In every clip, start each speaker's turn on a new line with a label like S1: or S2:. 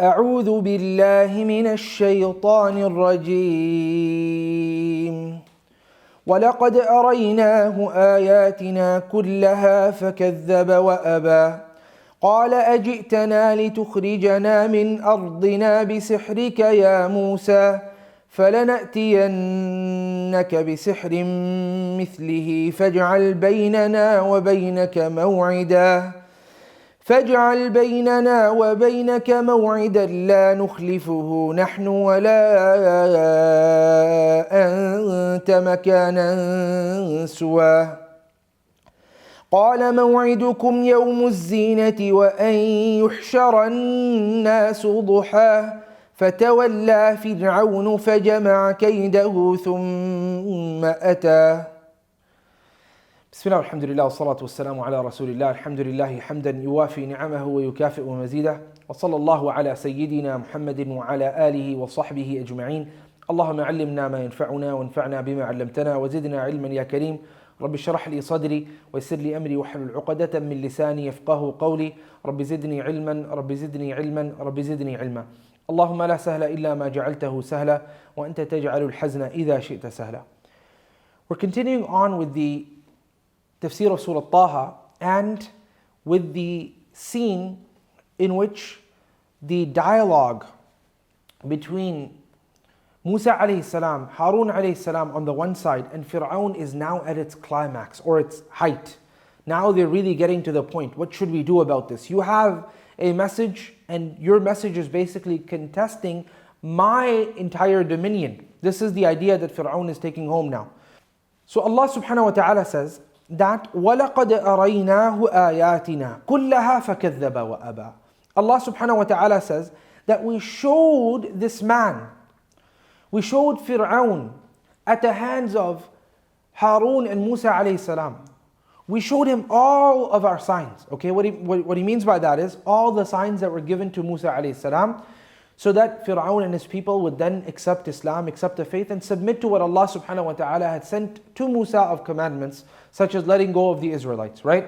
S1: أعوذ بالله من الشيطان الرجيم ولقد أريناه آياتنا كلها فكذب وأبى قال أجئتنا لتخرجنا من أرضنا بسحرك يا موسى فلنأتينك بسحر مثله فاجعل بيننا وبينك موعدا لا نخلفه نحن ولا أنت مكانا سواه قال موعدكم يوم الزينة وأن يحشر الناس ضحى فتولى فرعون فجمع كيده ثم أتى. بسم الله والحمد لله والصلاة والسلام على رسول الله. الحمد لله حمدا يوافي نعمه ويكافئ مزيده، وصلى الله على سيدنا محمد وعلى آله وصحبه أجمعين. اللهم علمنا ما ينفعنا وانفعنا بما علمتنا وزدنا علما يا كريم. رب اشرح لي صدري ويسر لي أمري واحلل عقدة من لساني يفقه قولي. رب زدني علما رب زدني علما رب زدني علما. اللهم لا سهل إلا ما جعلته سهلا وأنت تجعل الحزن إذا شئت سهلا. We're continuing on with the Tafsir of Surah Taha, and with the scene in which the dialogue between Musa alayhi salam, Harun alayhi salam on the one side, and Fir'aun is now at its climax or its height. Now they're really getting to the point. What should we do about this? You have a message, and your message is basically contesting my entire dominion. This is the idea that Fir'aun is taking home now. So Allah subhanahu wa ta'ala says that وَلَقَدْ أَرَيْنَاهُ آيَاتِنَا كُلَّهَا فَكَذَّبَ وَأَبَى. Allah subhanahu wa ta'ala says that we showed this man, we showed Fir'aun at the hands of Harun and Musa alayhi salam. We showed him all of our signs. Okay, what he means by that is all the signs that were given to Musa alayhi salam, so that Fir'aun and his people would then accept Islam, accept the faith, and submit to what Allah subhanahu wa ta'ala had sent to Musa of commandments, such as letting go of the Israelites, right?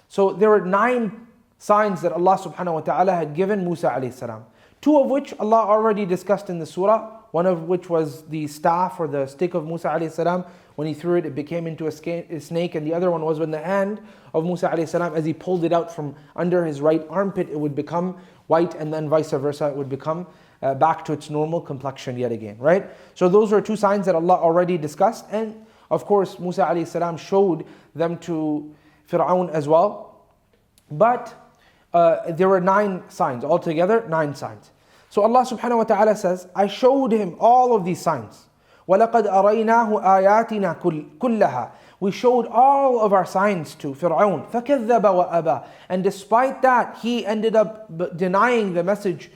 S1: So there were 9 signs that Allah subhanahu wa ta'ala had given Musa alayhi salam. 2 of which Allah already discussed in the surah. One of which was the staff or the stick of Musa alayhi salam. When he threw it, it became into a snake. And the other one was when the hand of Musa alayhi salam, as he pulled it out from under his right armpit, it would become white, and then vice versa, it would become back to its normal complexion yet again, right? So those were 2 signs that Allah already discussed. And of course, Musa alayhi salam showed them to Fir'aun as well. But there were 9 signs, altogether 9 signs. So Allah subhanahu wa ta'ala says, I showed him all of these signs. وَلَقَدْ أَرَيْنَاهُ آيَاتِنَا كُلَّهَا. We showed all of our signs to Fir'aun. فَكَذَّبَ وَأَبَى. And despite that, he ended up denying the message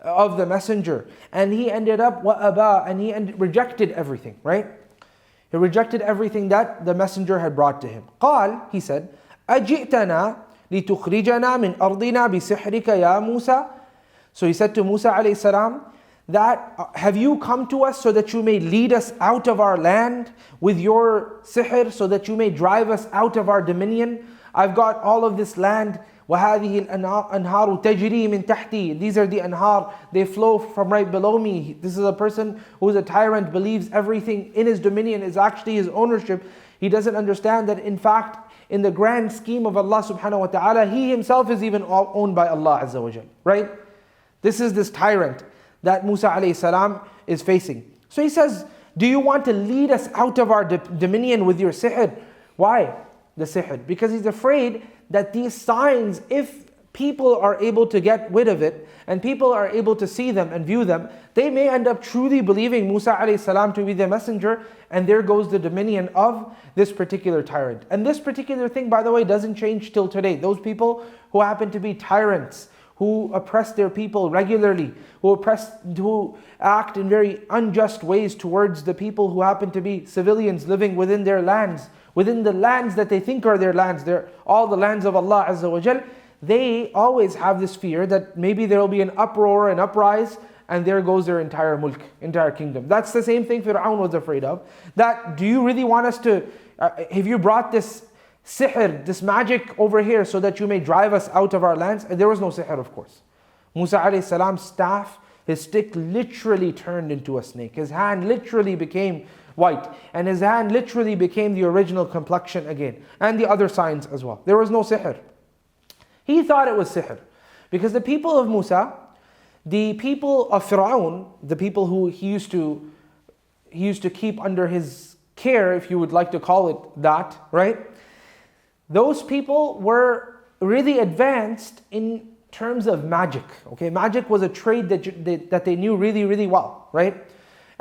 S1: of the messenger. And he ended up وَأَبَى, and he rejected everything, right? He rejected everything that the messenger had brought to him. قال, he said, أَجِئْتَنَا لِتُخْرِجَنَا مِنْ أَرْضِنَا بِسِحْرِكَ يَا مُوسَى. So he said to Musa alayhi salam, that have you come to us so that you may lead us out of our land with your sihr, so that you may drive us out of our dominion? I've got all of this land. وَهَذِهِ الْأَنْهَارُ تَجْرِي مِنْ تَحْتِي. These are the anhar, they flow from right below me. This is a person who is a tyrant, believes everything in his dominion is actually his ownership. He doesn't understand that in fact, in the grand scheme of Allah subhanahu wa ta'ala, he himself is even owned by Allah azza wa jal, right? This is this tyrant that Musa alayhi salam is facing. So he says, do you want to lead us out of our dominion with your sihr? Why the sihr? Because he's afraid that these signs, if people are able to get rid of it, and people are able to see them and view them, they may end up truly believing Musa alayhi salam to be the messenger, and there goes the dominion of this particular tyrant. And this particular thing, by the way, doesn't change till today. Those people who happen to be tyrants, who oppress their people regularly, who act in very unjust ways towards the people who happen to be civilians living within their lands, within the lands that they think are their lands, they're all the lands of Allah Azza wa Jal. They always have this fear that maybe there will be an uproar, an uprise, and there goes their entire mulk, entire kingdom. That's the same thing Fir'aun was afraid of. That, do you really want us to, have you brought this sihr, this magic over here so that you may drive us out of our lands? And there was no sihr, of course. Musa alayhi salam's staff, his stick literally turned into a snake. His hand literally became white. And his hand literally became the original complexion again. And the other signs as well. There was no sihr. He thought it was sihr. Because the people of Musa, the people of Fir'aun, the people who he used to keep under his care, if you would like to call it that, right? Those people were really advanced in terms of magic. Okay, magic was a trade that they knew really, really well, right?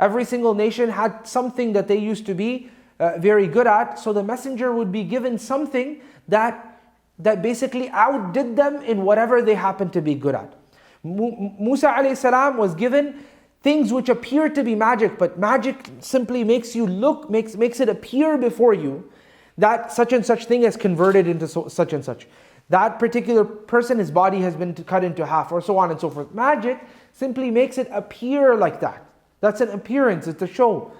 S1: Every single nation had something that they used to be very good at. So the messenger would be given something that basically outdid them in whatever they happened to be good at. Musa alayhi salam was given things which appear to be magic, but magic simply makes you look, makes it appear before you that such and such thing is converted into such and such. That particular person, his body has been cut into half, or so on and so forth. Magic simply makes it appear like that. That's an appearance, it's a show.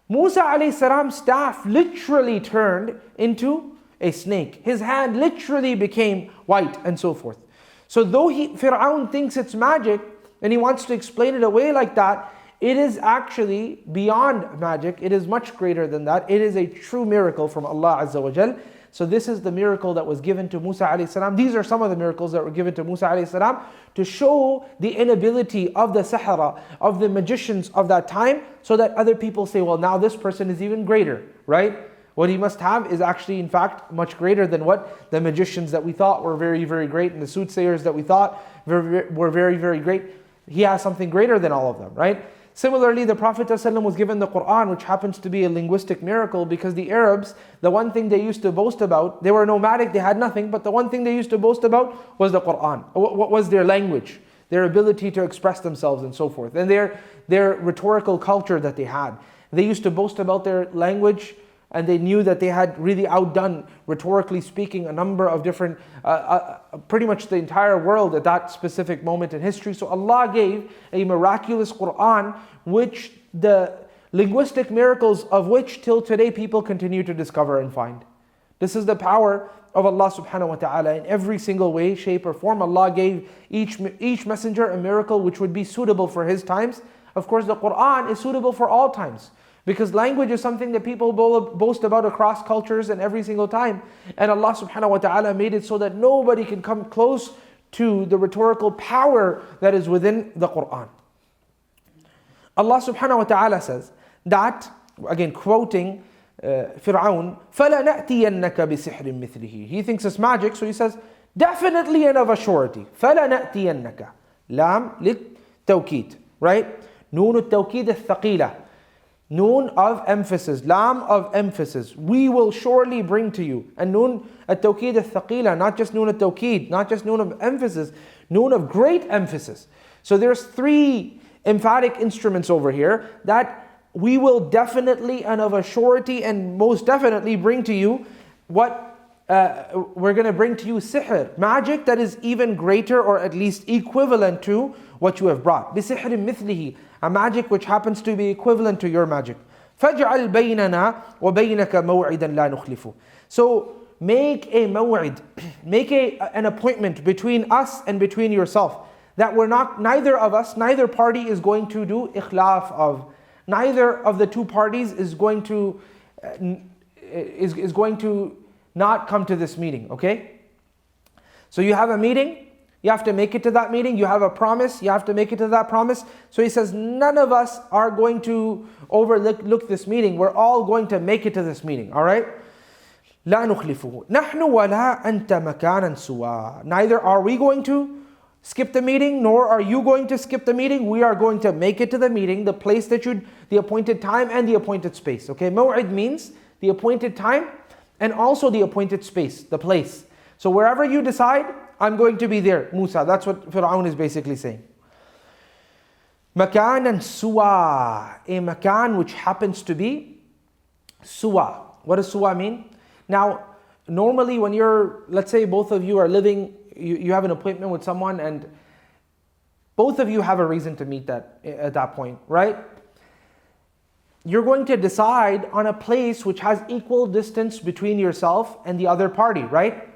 S1: Musa alayhi salam's staff literally turned into a snake. His hand literally became white and so forth. So though Fir'aun thinks it's magic and he wants to explain it away like that, it is actually beyond magic. It is much greater than that. It is a true miracle from Allah Azza wa Jal. So this is the miracle that was given to Musa alayhi salam. These are some of the miracles that were given to Musa alayhi salam to show the inability of the sahara, of the magicians of that time, so that other people say, well, now this person is even greater, right? What he must have is actually, in fact, much greater than what the magicians that we thought were very, very great, and the soothsayers that we thought were very, very great. He has something greater than all of them, right? Similarly, the Prophet ﷺ was given the Quran, which happens to be a linguistic miracle, because the Arabs, the one thing they used to boast about, they were nomadic, they had nothing, but the one thing they used to boast about was the Quran. What was their language? Their ability to express themselves and so forth. And their rhetorical culture that they had. They used to boast about their language, and they knew that they had really outdone, rhetorically speaking, a number of different, pretty much the entire world at that specific moment in history. So Allah gave a miraculous Quran, which the linguistic miracles of which till today people continue to discover and find. This is the power of Allah subhanahu wa ta'ala in every single way, shape or form. Allah gave each messenger a miracle which would be suitable for his times. Of course, the Quran is suitable for all times. Because language is something that people boast about across cultures and every single time. And Allah subhanahu wa ta'ala made it so that nobody can come close to the rhetorical power that is within the Quran. Allah subhanahu wa ta'ala says that, again quoting Fir'aun, فَلَنَأْتِيَنَّكَ بِسِحْرٍ مِثْلِهِ. He thinks it's magic, so he says, definitely and of a surety. فَلَنَأْتِيَنَّكَ. Lam لِلتَّوْكِيد. Right? نون التوكيد الثقيلة. Noon of emphasis, lam of emphasis. We will surely bring to you. And noon at-tawqid al-thaqila, not just noon at-tawqid, not just noon of emphasis, noon of great emphasis. So there's three emphatic instruments over here that we will definitely and of a surety and most definitely bring to you what we're going to bring to you sihr, magic that is even greater or at least equivalent to what you have brought. بِسِحْرٍ مِثْلِهِ, a magic which happens to be equivalent to your magic. فَاجْعَلْ بَيْنَنَا وَبَيْنَكَ مَوْعِدًا لَا نُخْلِفُ. So make a maw'id, make an appointment between us and between yourself, that neither of us, neither party is going to do ikhlaf of. Neither of the two parties is going to not come to this meeting, okay? So you have a meeting, you have to make it to that meeting. You have a promise, you have to make it to that promise. So he says, none of us are going to overlook this meeting. We're all going to make it to this meeting, all right? لا نخلفه نحن ولا أنت مكانا سوا. Neither are we going to skip the meeting, nor are you going to skip the meeting. We are going to make it to the meeting, the place the appointed time and the appointed space. Okay, maw'id means the appointed time and also the appointed space, the place. So wherever you decide, I'm going to be there, Musa. That's what Fir'aun is basically saying. Makanan suwa, a makan which happens to be suwa. What does suwa mean? Now, normally when let's say both of you are living, you have an appointment with someone and both of you have a reason to meet at that point, right? You're going to decide on a place which has equal distance between yourself and the other party, right?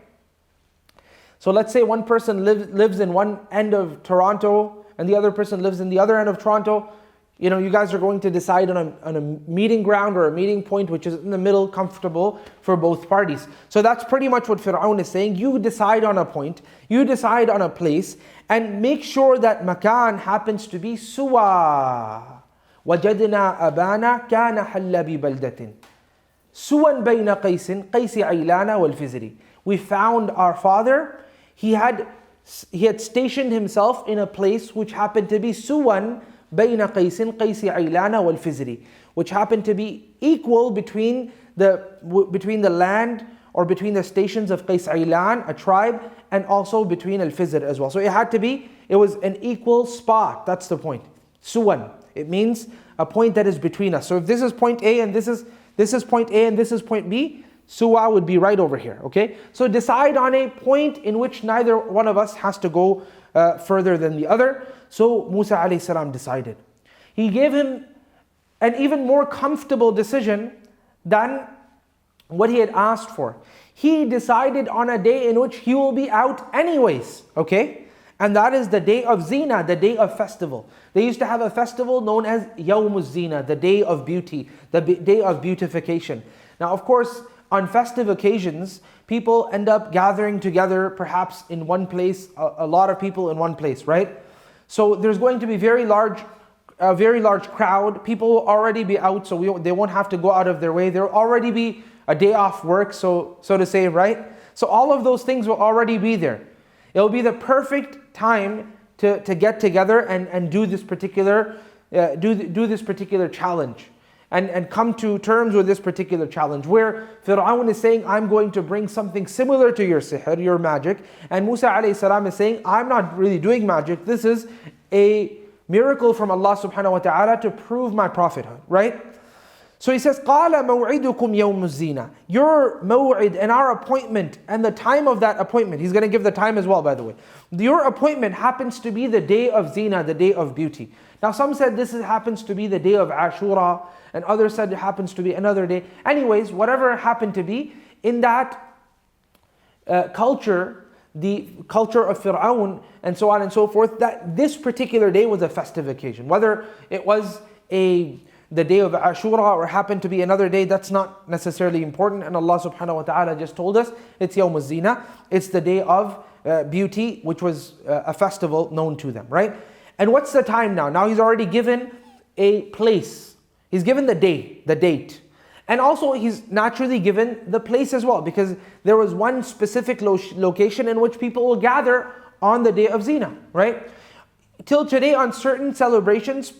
S1: So let's say one person lives in one end of Toronto and the other person lives in the other end of Toronto. You guys are going to decide on a meeting ground or a meeting point which is in the middle, comfortable for both parties. So that's pretty much what Fir'aun is saying. You decide on a point, you decide on a place, and make sure that makan happens to be suwa. وَجَدْنَا أَبَانَا كَانَ حَلَّ بِبَلْدَةٍ سُوًا بَيْنَ قَيْسٍ عَيْلَانَ وَالْفِزْرِ. We found our father, he had stationed himself in a place which happened to be suwan بين قيس عيلان والفزر, which happened to be equal between the land or between the stations of Qais Ailan, a tribe, and also between Al-Fizr as well. So it was an equal spot. That's the point. Suwan. It means a point that is between us. So if this is point A and this is point A and this is point B, Suwa would be right over here. Okay? So decide on a point in which neither one of us has to go further than the other. So Musa alayhi salam decided. He gave him an even more comfortable decision than what he had asked for. He decided on a day in which he will be out anyways, okay? And that is the day of Zina, the day of festival. They used to have a festival known as Yawmuz Zina, the day of beauty, the day of beautification. Now of course, on festive occasions, people end up gathering together perhaps in one place, a lot of people in one place, right? So there's going to be a very large crowd. People will already be out, so they won't have to go out of their way. There will already be a day off work, so to say, right? So all of those things will already be there. It will be the perfect time to get together and do this particular challenge. And come to terms with this particular challenge, where Fir'aun is saying, I'm going to bring something similar to your sihr, your magic. And Musa alayhi salam is saying, I'm not really doing magic. This is a miracle from Allah subhanahu wa ta'ala to prove my prophethood, right? So he says, قَالَ مَوْعِدُكُمْ يَوْمُ الزِّينَةِ. Your maw'id and our appointment and the time of that appointment. He's going to give the time as well, by the way. Your appointment happens to be the day of Zina, the day of beauty. Now some said happens to be the day of Ashura, and others said it happens to be another day. Anyways, whatever happened to be, in that culture, the culture of Fir'aun and so on and so forth, that this particular day was a festive occasion. Whether it was the day of Ashura or happened to be another day, that's not necessarily important. And Allah subhanahu wa ta'ala just told us, it's Yawm al-Zina, it's the day of beauty, which was a festival known to them, right? And what's the time now? Now he's already given a place. He's given the day, the date. And also he's naturally given the place as well, because there was one specific location in which people will gather on the day of Zina, right? Till today on certain celebrations,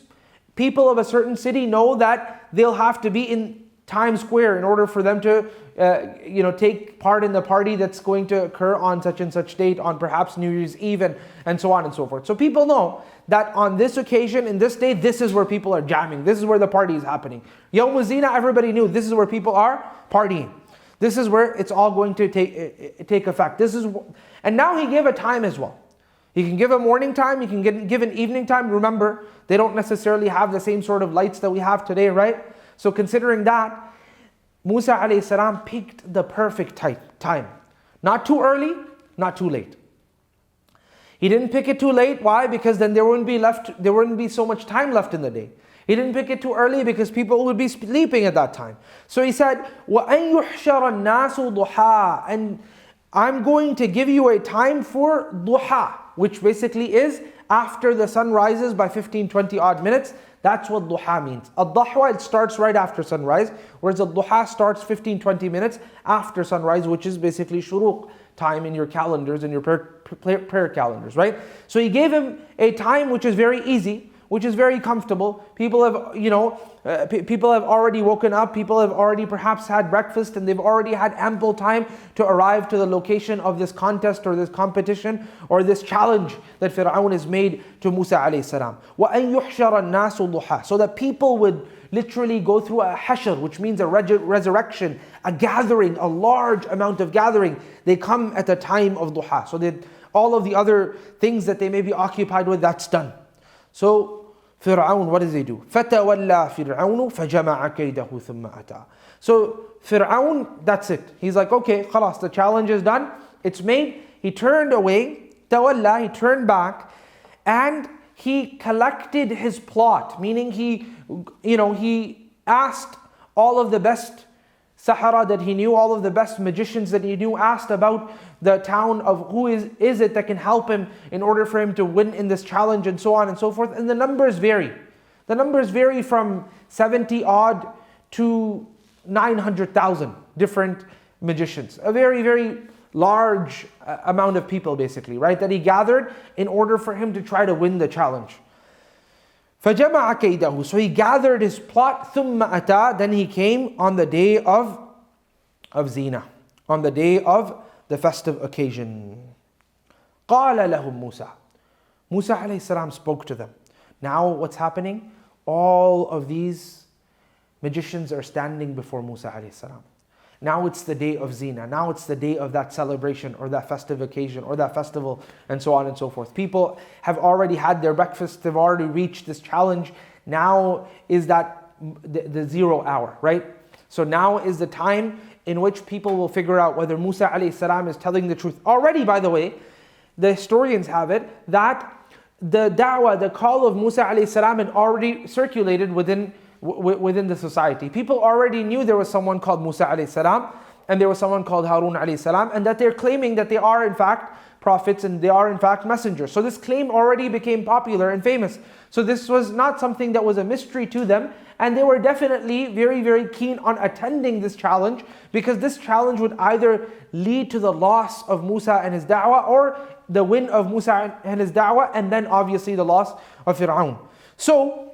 S1: people of a certain city know that they'll have to be in Times Square in order for them to take part in the party that's going to occur on such and such date, on perhaps New Year's Eve, and so on and so forth. So people know that on this occasion, in this day, this is where people are jamming. This is where the party is happening. Yawm Zina, everybody knew this is where people are partying. This is where it's all going to take effect. And now he gave a time as well. He can give a morning time, he can give an evening time. Remember, they don't necessarily have the same sort of lights that we have today, right? So considering that, Musa alayhi salam picked the perfect time. Not too early, not too late. He didn't pick it too late. Why? Because then there wouldn't be so much time left in the day. He didn't pick it too early because people would be sleeping at that time. So he said, وَأَن يُحْشَرَ النَّاسُ ضُحَى. And I'm going to give you a time for duha, which basically is after the sun rises by 15-20 odd minutes. That's what duha means. Ad-dahwa, it starts right after sunrise, whereas ad-duha starts 15-20 minutes after sunrise, which is basically shuruq time in your calendars, in your prayer calendars, right? So he gave him a time which is very easy, which is very comfortable. People have already woken up, people have already perhaps had breakfast, and they've already had ample time to arrive to the location of this contest or this competition or this challenge that Fir'aun has made to Musa alayhi salam. وَأَن يُحْشَرَ النَّاسُ ضُحَى. So that people would literally go through a hashr, which means a resurrection, a gathering, a large amount of gathering. They come at the time of duha. So that all of the other things that they may be occupied with, that's done. So Fir'aun, what does he do? فَتَوَلَّى فِرْعَوْنُ فَجَمَعَ كَيْدَهُ ثُمَّ أَتَى. So Fir'aun, that's it. He's like, okay, khalas, the challenge is done. It's made. he turned away, tawalla, he turned back, and he collected his plot, meaning he asked all of the best Sahara that he knew, all of the best magicians that he knew, asked about the town of who is it that can help him in order for him to win in this challenge, and so on and so forth. And the numbers vary. The numbers vary from 70 odd to 900,000 different magicians. A very, very large amount of people basically, right? That he gathered in order for him to try to win the challenge. فَجَمَعَ كَيْدَهُ. So he gathered his plot. ثُمَّ أَتَى. Then he came on the day of Zina, on the day of the festive occasion. قَالَ لَهُمْ Musa. Musa alayhi salam spoke to them. Now what's happening? All of these magicians are standing before Musa alayhi salam. Now it's the day of Zina. Now it's the day of that celebration or that festive occasion or that festival, and so on and so forth. People have already had their breakfast. They've already reached this challenge. Now is that the 0 hour, right? So now is the time in which people will figure out whether Musa alayhi salam is telling the truth. Already, by the way, the historians have it that the da'wah, the call of Musa alayhi salam had already circulated within the society. People already knew there was someone called Musa alayhi salam and there was someone called Harun alayhi salam, and that they're claiming that they are in fact prophets and they are in fact messengers. So this claim already became popular and famous. So this was not something that was a mystery to them, and they were definitely very, very keen on attending this challenge, because this challenge would either lead to the loss of Musa and his da'wah, or the win of Musa and his da'wah, and then obviously the loss of Fir'aun. So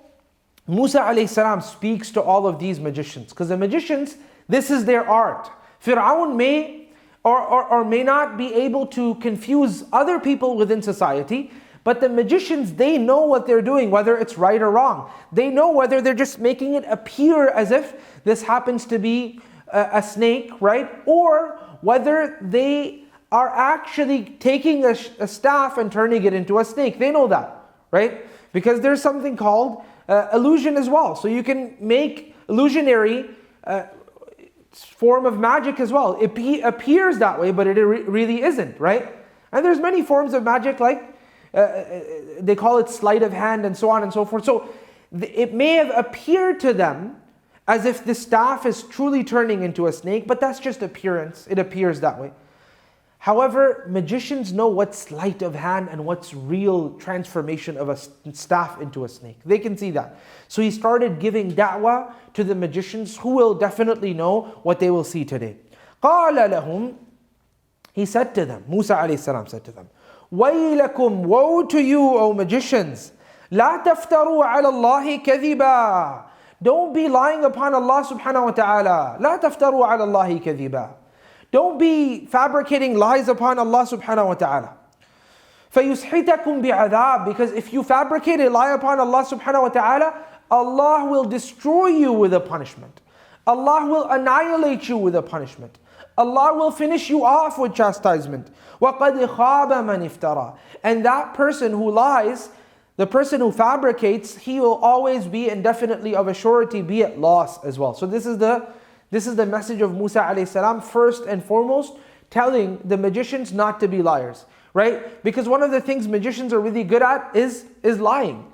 S1: Musa alayhi salam speaks to all of these magicians, because the magicians, this is their art. Fir'aun may or may not be able to confuse other people within society, but the magicians, they know what they're doing, whether it's right or wrong. They know whether they're just making it appear as if this happens to be a snake, right? Or whether they are actually taking a staff and turning it into a snake. They know that, right? Because there's something called illusion as well. So you can make illusionary form of magic as well. It appears that way, but it really isn't, right? And there's many forms of magic, like they call it sleight of hand and so on and so forth. So it may have appeared to them as if the staff is truly turning into a snake, but that's just appearance. It appears that way. However, magicians know what's sleight of hand and what's real transformation of a staff into a snake. They can see that. So he started giving da'wah to the magicians, who will definitely know what they will see today. قَالَ لَهُمْ. He said to them, Musa alayhi salam said to them, وَيْلَكُمْ, woe to you, O magicians! لَا تَفْتَرُوا عَلَى اللَّهِ كَذِبًا. Don't be lying upon Allah subhanahu wa ta'ala. لَا تَفْتَرُوا عَلَى اللَّهِ كَذِبًا. Don't be fabricating lies upon Allah subhanahu wa ta'ala. فَيُسْحِتَكُمْ بِعَذَابٍ. Because if you fabricate a lie upon Allah subhanahu wa ta'ala, Allah will destroy you with a punishment. Allah will annihilate you with a punishment. Allah will finish you off with chastisement. وَقَدْ خَابَ مَنِ افْتَرَى. And that person who lies, the person who fabricates, he will always be indefinitely of a surety be at loss as well. So this is the message of Musa alayhi salam, first and foremost, telling the magicians not to be liars, right? Because one of the things magicians are really good at is lying.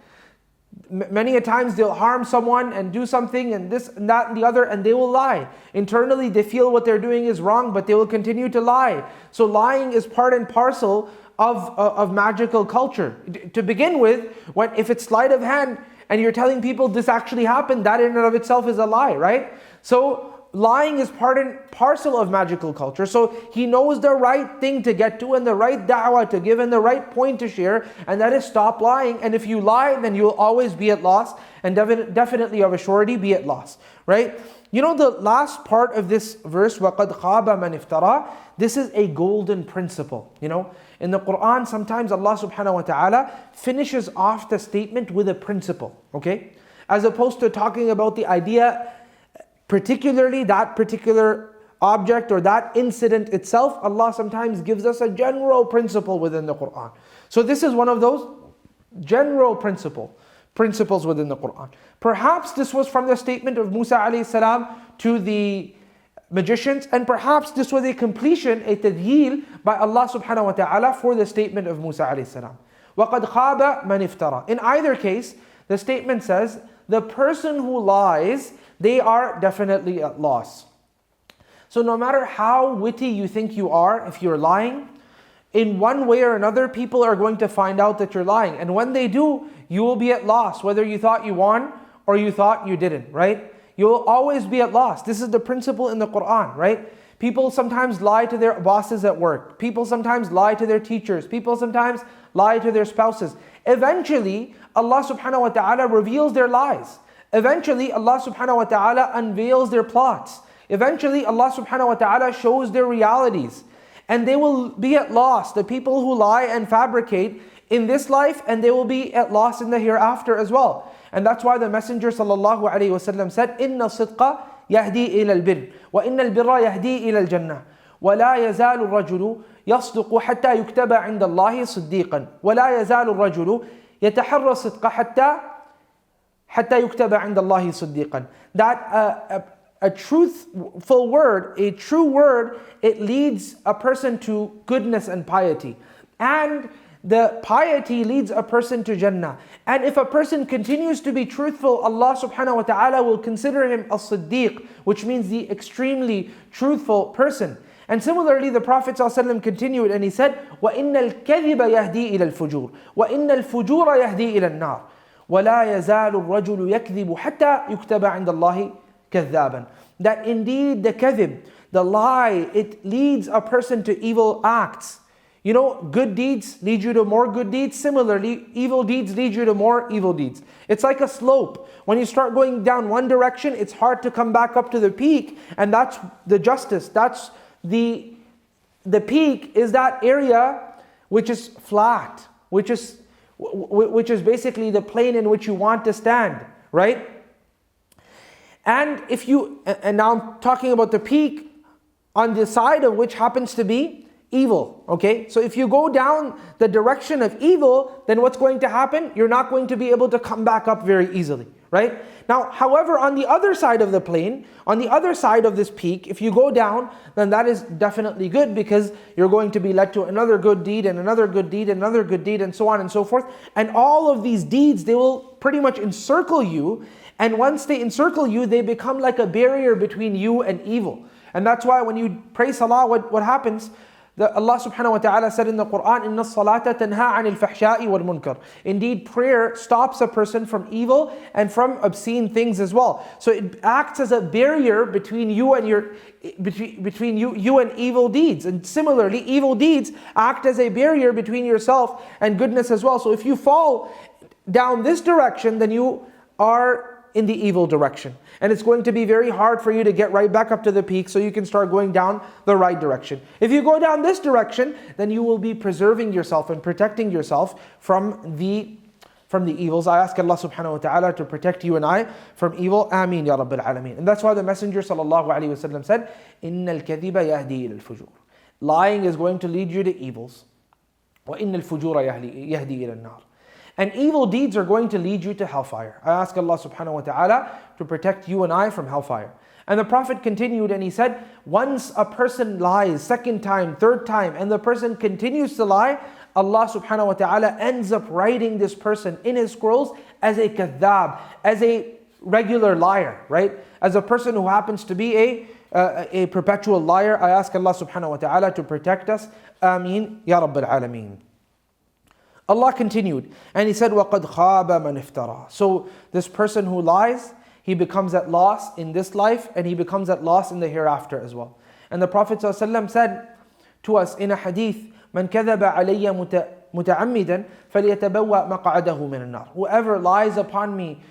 S1: Many a times they'll harm someone and do something and this and that and the other, and they will lie. Internally they feel what they're doing is wrong, but they will continue to lie. So lying is part and parcel of magical culture. To begin with, if it's sleight of hand and you're telling people this actually happened, that in and of itself is a lie, right? So lying is part and parcel of magical culture. So he knows the right thing to get to and the right da'wah to give and the right point to share, and that is stop lying. And if you lie, then you'll always be at loss, and definitely of a surety be at loss, right? You know the last part of this verse, وَقَدْ خَابَ مَنِ افْتَرَى, this is a golden principle. You know, in the Quran, sometimes Allah subhanahu wa ta'ala finishes off the statement with a principle, okay? As opposed to talking about the idea, particularly that particular object or that incident itself, Allah sometimes gives us a general principle within the Quran. So this is one of those general principles within the Quran. Perhaps this was from the statement of Musa alayhi salam to the magicians, and perhaps this was a completion, a tadheel by Allah subhanahu wa ta'ala for the statement of Musa alayhi salam. وَقَدْ خَابَ مَنِ افْتَرَى. In either case, the statement says, the person who lies, they are definitely at loss. So no matter how witty you think you are, if you're lying, in one way or another, people are going to find out that you're lying. And when they do, you will be at loss, whether you thought you won or you thought you didn't, right? You'll always be at loss. This is the principle in the Quran, right? People sometimes lie to their bosses at work. People sometimes lie to their teachers. People sometimes lie to their spouses. Eventually, Allah subhanahu wa ta'ala reveals their lies. Eventually, Allah subhanahu wa ta'ala unveils their plots. Eventually, Allah subhanahu wa ta'ala shows their realities. And they will be at loss, the people who lie and fabricate in this life, and they will be at loss in the hereafter as well. And that's why the Messenger sallallahu alaihi wasallam said, إِنَّ الصِّدْقَ يَهْدِي إِلَى الْبِرِّ وَإِنَّ الْبِرَّ يَهْدِي إِلَى الْجَنَّةِ وَلَا يَزَالُ الرَّجُلُ يَصْدُقُ حَتَّى يُكْتَبَ عِنْدَ اللَّهِ صِدِّيقًا وَلَا يَزَالُ الرَّجُلُ يَتَحَرَّى الصِّدْقَ حَتَّى يُكْتَبَ عِنْدَ اللَّهِ صِدِّيقًا. That a truthful word, a true word, it leads a person to goodness and piety. And the piety leads a person to Jannah. And if a person continues to be truthful, Allah subhanahu wa ta'ala will consider him a Siddiq, which means the extremely truthful person. And similarly, the Prophet ﷺ continued and he said, وَإِنَّ الْكَذِبَ يَهْدِي إِلَى الْفُجُورِ وَإِنَّ الْفُجُورَ يَهْدِي إِلَى النَّارِ وَلَا يَزَالُ الرَّجُلُ يَكْذِبُ حَتَّى يُكْتَبَ عِنْدَ اللَّهِ كَذَّابًا. That indeed the kadhib, the lie, it leads a person to evil acts. You know, good deeds lead you to more good deeds. Similarly, evil deeds lead you to more evil deeds. It's like a slope. When you start going down one direction, it's hard to come back up to the peak. And that's the justice. That's the peak is that area which is flat, which is basically the plane in which you want to stand, right? And now I'm talking about the peak on the side of which happens to be evil, okay? So if you go down the direction of evil, then what's going to happen? You're not going to be able to come back up very easily, right? Now, however, on the other side of the plane, on the other side of this peak, if you go down, then that is definitely good because you're going to be led to another good deed and another good deed and another good deed and so on and so forth. And all of these deeds, they will pretty much encircle you. And once they encircle you, they become like a barrier between you and evil. And that's why when you pray salah, what happens? Allah subhanahu wa ta'ala said in the Quran, إِنَّ الصَّلَاةَ تَنْهَى عَنِ الْفَحْشَاءِ وَالْمُنْكَرِ. Indeed, prayer stops a person from evil and from obscene things as well. So it acts as a barrier between you and you and evil deeds. And similarly, evil deeds act as a barrier between yourself and goodness as well. So if you fall down this direction, then you are in the evil direction. And it's going to be very hard for you to get right back up to the peak so you can start going down the right direction. If you go down this direction, then you will be preserving yourself and protecting yourself from the evils. I ask Allah subhanahu wa ta'ala to protect you and I from evil. Ameen ya Rabbil Alameen. And that's why the Messenger sallallahu alayhi wa sallam said, إِنَّ الْكَذِبَ يَهْدِي إِلَى الْفُجُورِ. Lying is going to lead you to evils. وَإِنَّ الْفُجُورَ يَهْدِي إِلَى النَّارِ. And evil deeds are going to lead you to hellfire. I ask Allah subhanahu wa ta'ala to protect you and I from hellfire. And the Prophet continued and he said, once a person lies, second time, third time, and the person continues to lie, Allah subhanahu wa ta'ala ends up writing this person in his scrolls as a kadhab, as a regular liar, right? As a person who happens to be a perpetual liar. I ask Allah subhanahu wa ta'ala to protect us. Ameen ya Rabbil Alameen. Allah continued and He said, وَقَدْ خَابَ مَنْ افْتَرَى. So this person who lies, he becomes at loss in this life and he becomes at loss in the hereafter as well. And the Prophet ﷺ said to us in a hadith, مَنْ كَذَبَ عَلَيَّ مُتَعَمِّدًا فَلْيَتَبَوَّأْ مَقْعَدَهُ مِنَ النَّارِ. Whoever lies upon me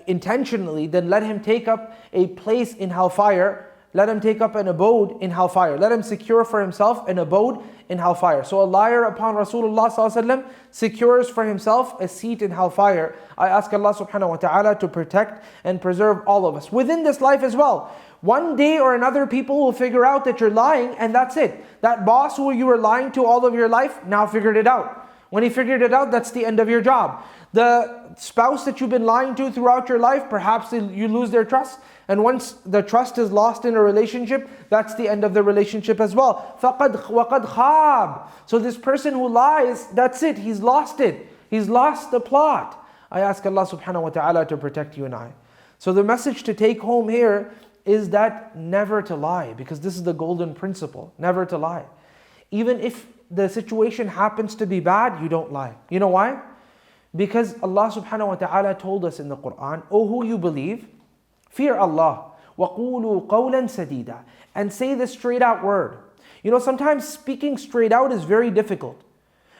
S1: intentionally, then let him take up a place in hellfire. Let him take up an abode in hellfire. Let him secure for himself an abode in hellfire. So a liar upon Rasulullah ﷺ secures for himself a seat in hellfire. I ask Allah subhanahu wa ta'ala to protect and preserve all of us. Within this life as well, one day or another people will figure out that you're lying and that's it. That boss who you were lying to all of your life now figured it out. When he figured it out, that's the end of your job. The spouse that you've been lying to throughout your life, perhaps you lose their trust. And once the trust is lost in a relationship, that's the end of the relationship as well. فَقَدْ وَقَدْ خَابَ. So this person who lies, that's it, he's lost it. He's lost the plot. I ask Allah subhanahu wa ta'ala to protect you and I. So the message to take home here is that never to lie, because this is the golden principle, never to lie. Even if the situation happens to be bad, you don't lie. You know why? Because Allah subhanahu wa ta'ala told us in the Quran, O who you believe, fear Allah, وَقُولُوا قَوْلًا سَدِيدًا, and say the straight out word. You know, sometimes speaking straight out is very difficult.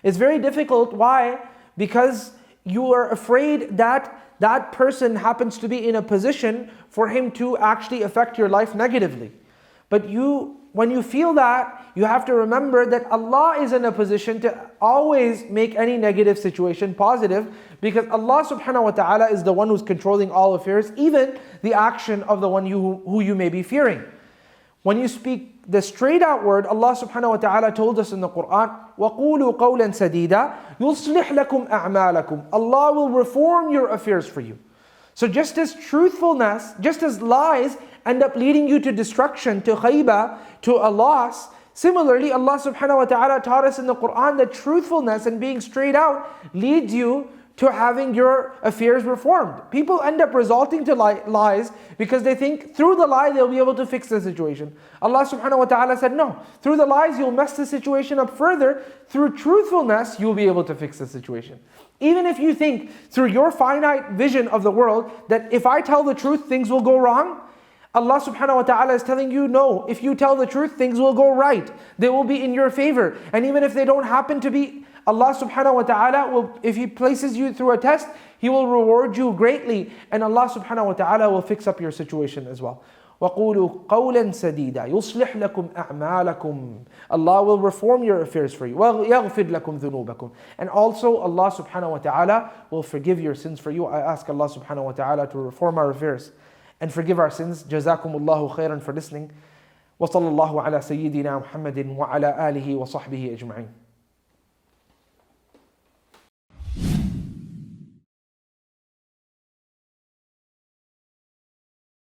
S1: It's very difficult, why? Because you are afraid that that person happens to be in a position for him to actually affect your life negatively. But when you feel that, you have to remember that Allah is in a position to always make any negative situation positive, because Allah subhanahu wa ta'ala is the one who's controlling all affairs, even the action of the one who you may be fearing. When you speak the straight out word, Allah subhanahu wa ta'ala told us in the Quran, وَقُولُوا قَوْلًا سَدِيدًا يُصْلِحْ لَكُمْ أَعْمَالَكُمْ. Allah will reform your affairs for you. So just as truthfulness, just as lies end up leading you to destruction, to khayba, to a loss, similarly Allah subhanahu wa ta'ala taught us in the Quran that truthfulness and being straight out leads you to having your affairs reformed. People end up resorting to lies because they think through the lie they'll be able to fix the situation. Allah subhanahu wa ta'ala said, no, through the lies you'll mess the situation up further. Through truthfulness you'll be able to fix the situation. Even if you think through your finite vision of the world that if I tell the truth things will go wrong, Allah subhanahu wa ta'ala is telling you, no, if you tell the truth things will go right. They will be in your favor. And even if they don't happen to be, Allah subhanahu wa ta'ala will, if He places you through a test, He will reward you greatly, and Allah subhanahu wa ta'ala will fix up your situation as well. وَقُولُوا قَوْلًا سَدِيدًا يُصْلِحْ لَكُمْ أَعْمَالَكُمْ. Allah will reform your affairs for you. وَيَغْفِرْ لَكُمْ ذُنُوبَكُمْ. And also Allah subhanahu wa ta'ala will forgive your sins for you. I ask Allah subhanahu wa ta'ala to reform our affairs and forgive our sins. جزاكم الله خيرا for listening. وصلى الله على سيدنا محمد وعلى آله وصحبه أجمعين.